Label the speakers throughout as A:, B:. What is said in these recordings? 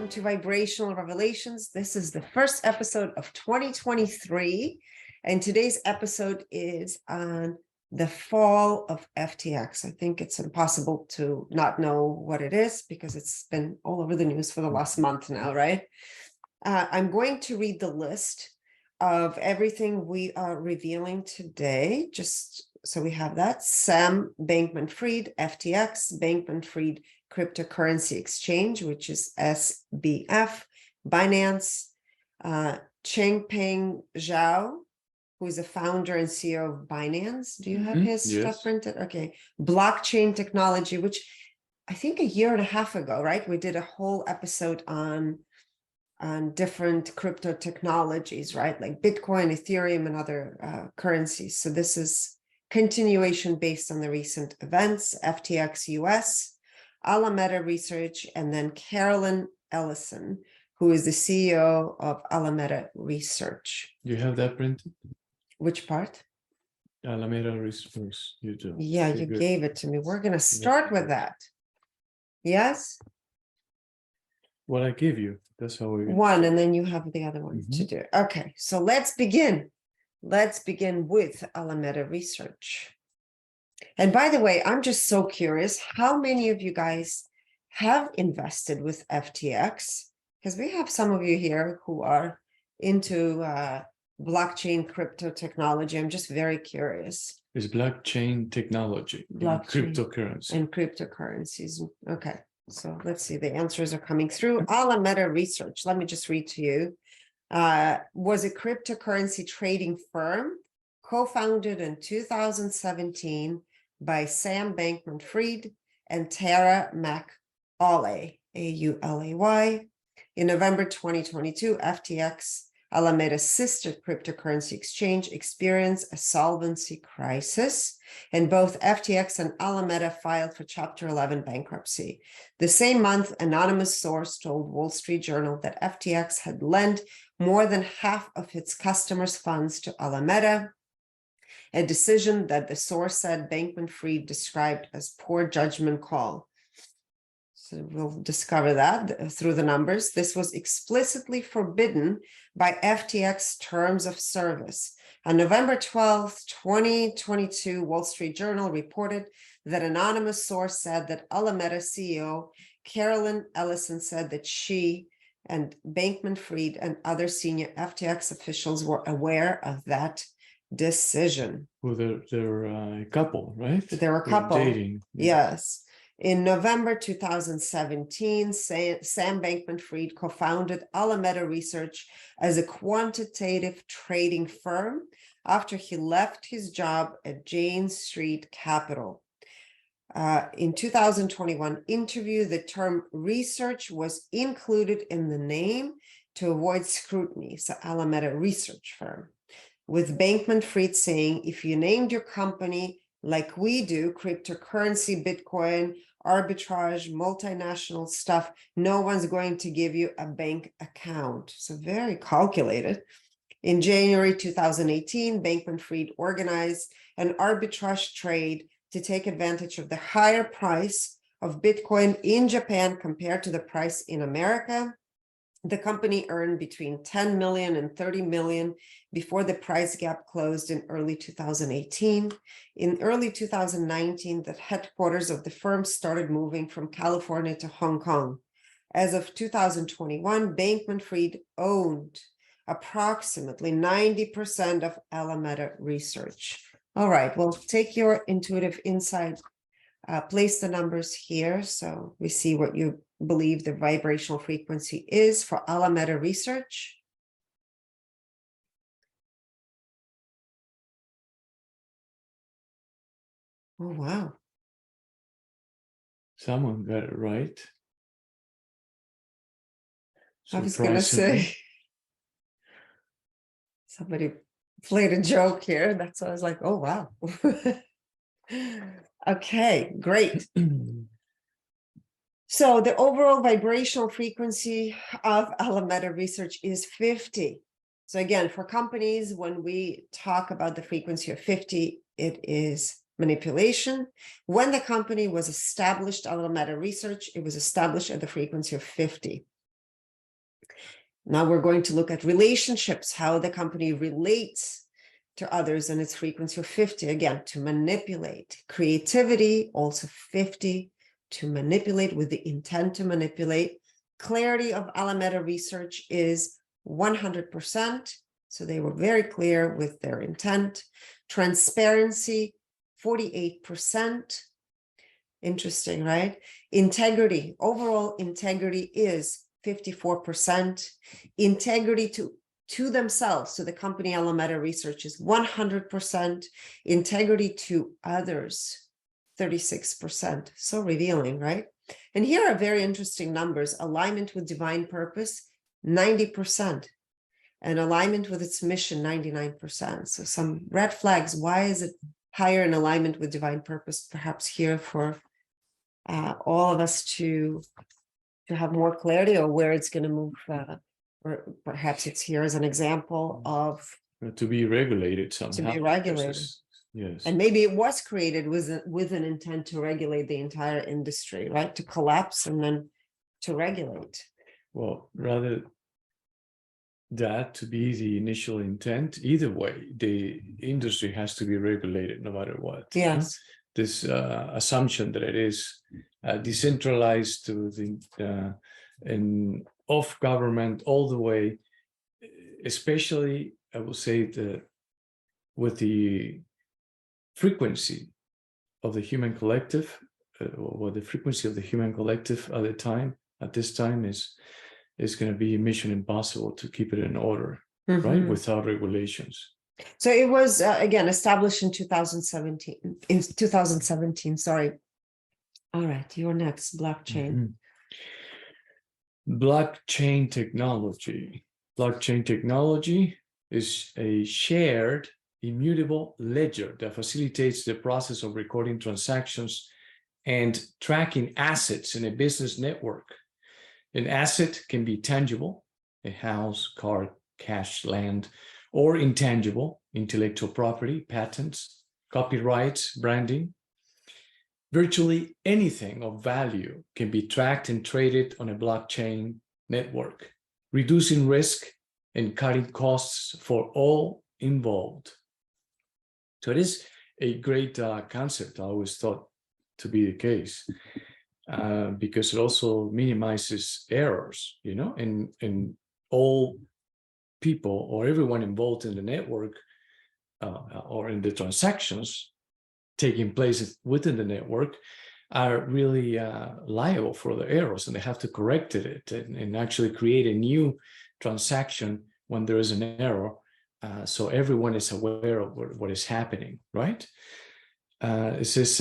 A: welcome to Vibrational Revelations. This is the first episode of 2023, and today's episode is on the fall of FTX. I think it's impossible to not know what it is because it's been all over the news for the last month now, right? I'm going to read the list of everything we are revealing today, just so we have that. Sam Bankman-Fried, FTX, Bankman-Fried Cryptocurrency Exchange, which is SBF, Binance, Changpeng Zhao, who is the founder and CEO of Binance. Do you have his stuff printed? Okay. Blockchain technology, which I think a year and a half ago, right? We did a whole episode on different crypto technologies, right? Like Bitcoin, Ethereum, and other currencies. So this is continuation based on the recent events, FTX US, Alameda Research, and then Carolyn Ellison, who is the CEO of Alameda Research.
B: You have that printed?
A: Which part?
B: Alameda Research, you do.
A: Yeah,
B: Okay,
A: you
B: good.
A: gave it to me. We're going to start with that. Yes?
B: What I gave you, that's how we...
A: One, and then you have the other one to do. Okay, so let's begin. Let's begin with Alameda Research. And by the way, I'm just so curious, how many of you guys have invested with FTX? Because we have some of you here who are into blockchain crypto technology. I'm just very curious.
B: It's blockchain technology,
A: Blockchain
B: cryptocurrency.
A: and cryptocurrencies. Okay, so let's see. The answers are coming through. Alameda Research, let me just read to you. Was a cryptocurrency trading firm co-founded in 2017 by Sam Bankman-Fried and Tara McAulay, A-U-L-A-Y. In November 2022, FTX, Alameda's sister cryptocurrency exchange, experienced a solvency crisis, and both FTX and Alameda filed for Chapter 11 bankruptcy. The same month, anonymous source told Wall Street Journal that FTX had lent more than half of its customers' funds to Alameda, a decision that the source said Bankman-Fried described as poor judgment call. So we'll discover that through the numbers. This was explicitly forbidden by FTX terms of service. On November 12th, 2022, Wall Street Journal reported that anonymous source said that Alameda CEO Carolyn Ellison said that she and Bankman-Fried and other senior FTX officials were aware of that decision.
B: Well, they're a couple, right?
A: They're a couple.
B: Dating.
A: Yes. In November 2017, Sam Bankman-Fried co-founded Alameda Research as a quantitative trading firm after he left his job at Jane Street Capital. In 2021 interview, the term research was included in the name to avoid scrutiny. So Alameda Research firm, with Bankman-Fried saying, if you named your company like we do, cryptocurrency, Bitcoin, arbitrage, multinational stuff, no one's going to give you a bank account. So very calculated. In January 2018, Bankman-Fried organized an arbitrage trade to take advantage of the higher price of Bitcoin in Japan compared to the price in America. The company earned between 10 million and 30 million before the price gap closed in early 2018. In early 2019, the headquarters of the firm started moving from California to Hong Kong. As of 2021, Bankman-Fried owned approximately 90% of Alameda Research. All right, well, take your intuitive insight, place the numbers here so we see what you believe the vibrational frequency is for Alameda Research. Oh, wow.
B: Someone got it right.
A: I was going to say, somebody played a joke here. That's why I was like, oh, wow. Okay, great. So the overall vibrational frequency of Alameda Research is 50. So again, for companies, when we talk about the frequency of 50, it is manipulation. When the company was established, Alameda Research, it was established at the frequency of 50. Now we're going to look at relationships, how the company relates to others and its frequency of 50. Again, to manipulate. Creativity, also 50, to manipulate with the intent to manipulate. Clarity of Alameda research is 100%. So they were very clear with their intent. Transparency, 48%. Interesting, right? Integrity, overall integrity is 54%. Integrity to themselves, so the company Alameda Research is 100%. Integrity to others, 36%. So revealing, right? And here are very interesting numbers. Alignment with divine purpose, 90%. And alignment with its mission, 99%. So some red flags. Why is it higher in alignment with divine purpose? Perhaps here for all of us to have more clarity, or where it's going to move, or perhaps it's here as an example of
B: to be regulated somehow.
A: To be regulated.
B: Yes.
A: And maybe it was created with an intent to regulate the entire industry, right? To collapse and then to regulate.
B: Well, rather that to be the initial intent, either way, the industry has to be regulated no matter what.
A: Yes.
B: This assumption that it is decentralized to the and off government all the way, especially I will say with the frequency of the human collective, or the frequency of the human collective at this time is going to be mission impossible to keep it in order, right? Without regulations.
A: So it was again established in 2017. In 2017, sorry. All right, you're next. Blockchain.
B: Blockchain technology. Blockchain technology is a shared, immutable ledger that facilitates the process of recording transactions and tracking assets in a business network. An asset can be tangible, a house, car, cash, land, or intangible, intellectual property, patents, copyrights, branding. Virtually anything of value can be tracked and traded on a blockchain network, reducing risk and cutting costs for all involved. So it is a great concept. I always thought to be the case, because it also minimizes errors, and all people or everyone involved in the network or in the transactions taking place within the network are really liable for the errors, and they have to correct it and actually create a new transaction when there is an error, so everyone is aware of what is happening, right? It says,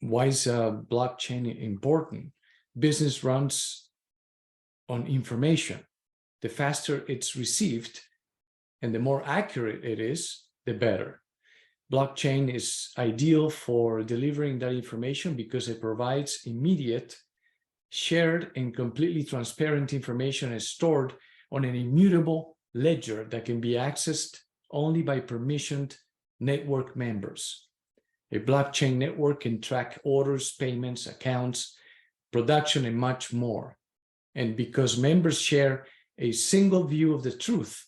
B: why is blockchain important? Business runs on information. The faster it's received and the more accurate it is, the better. Blockchain is ideal for delivering that information because it provides immediate, shared, and completely transparent information is stored on an immutable ledger that can be accessed only by permissioned network members. A blockchain network can track orders, payments, accounts, production, and much more. And because members share a single view of the truth,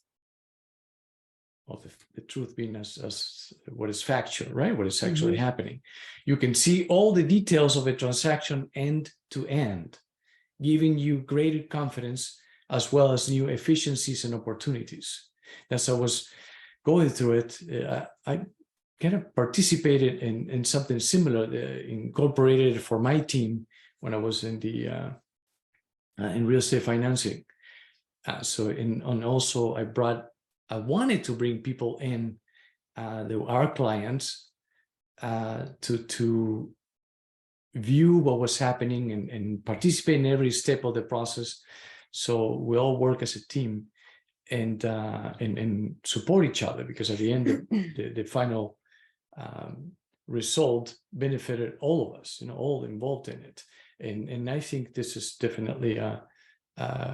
B: of the truth being as what is factual, right? What is actually happening. You can see all the details of a transaction end to end, giving you greater confidence as well as new efficiencies and opportunities. As I was going through it, I kind of participated in something similar, incorporated for my team when I was in the in real estate financing. And also I wanted to bring people in, our clients, to view what was happening and participate in every step of the process. So we all work as a team and support each other, because at the end, the final result benefited all of us, all involved in it. And I think this is definitely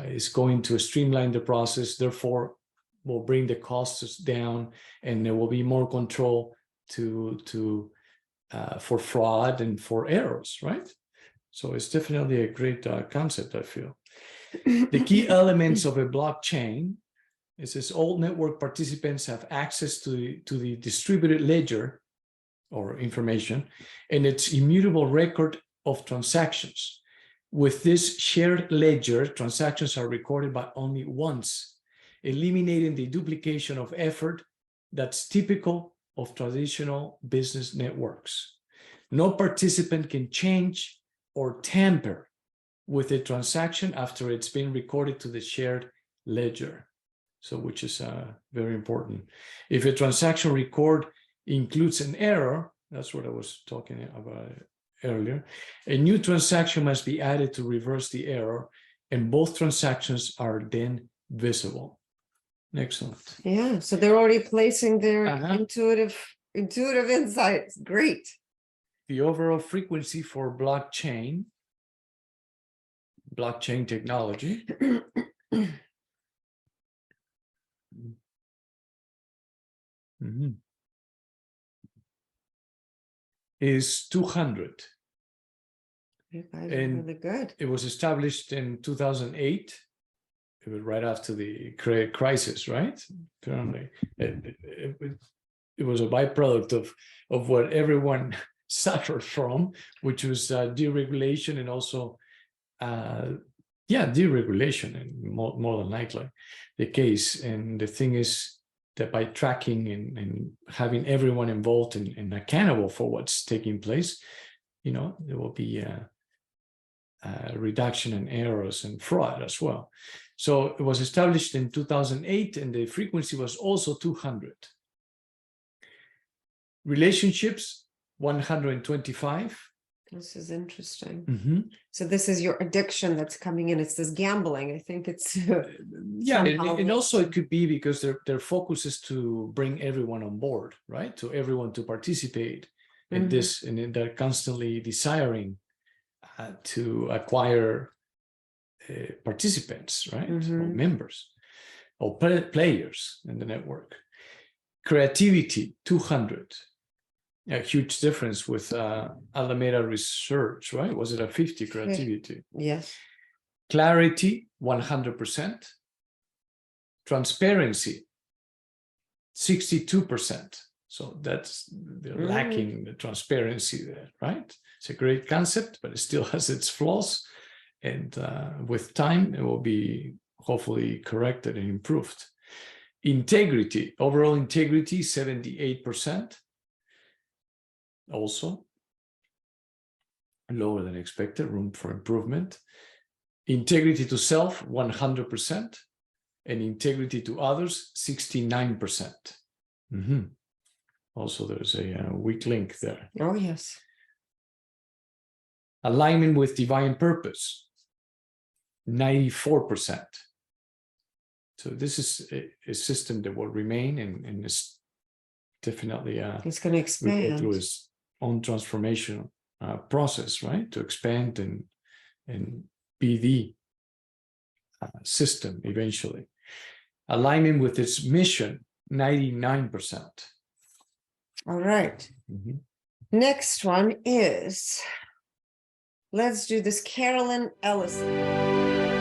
B: is going to streamline the process, therefore will bring the costs down, and there will be more control for fraud and for errors, right? So it's definitely a great concept, I feel. The key elements of a blockchain, it says all network participants have access to the distributed ledger or information and its immutable record of transactions. With this shared ledger, transactions are recorded by only once, eliminating the duplication of effort that's typical of traditional business networks. No participant can change or tamper with a transaction after it's been recorded to the shared ledger. So, which is very important. If a transaction record includes an error, that's what I was talking about earlier, a new transaction must be added to reverse the error, and both transactions are then visible. Excellent.
A: Yeah, so they're already placing their intuitive insights. Great.
B: The overall frequency for blockchain technology is 200.
A: You guys are
B: And
A: really good.
B: it was established in 2008. It was right after the credit crisis, right? Apparently, it was a byproduct of what everyone suffered from, which was deregulation and also, deregulation, and more than likely the case. And the thing is that by tracking and having everyone involved and accountable for what's taking place, there will be a reduction in errors and fraud as well. So it was established in 2008, and the frequency was also 200. Relationships, 125.
A: This is interesting. So this is your addiction that's coming in. It's this gambling. I think it's
B: and also it could be because their focus is to bring everyone on board, right? To everyone to participate in this, and they're constantly desiring to acquire participants, right? Or members or players in the network. Creativity, 200. A huge difference with Alameda research, right? Was it a 50 creativity?
A: Yes.
B: Clarity, 100%. Transparency, 62%. So they're lacking the transparency there, right? It's a great concept, but it still has its flaws. And with time, it will be hopefully corrected and improved. Integrity, overall integrity, 78%. Also lower than expected, room for improvement. Integrity to self, 100%. And integrity to others, 69%. Also, there's a weak link there.
A: Oh, yes.
B: Alignment with divine purpose, 94%. So this is a system that will remain and is definitely
A: it's going to expand
B: through its own transformation process, right? To expand and be the system eventually. Alignment with its mission, 99%.
A: All right. Next one is, let's do this, Carolyn Ellison.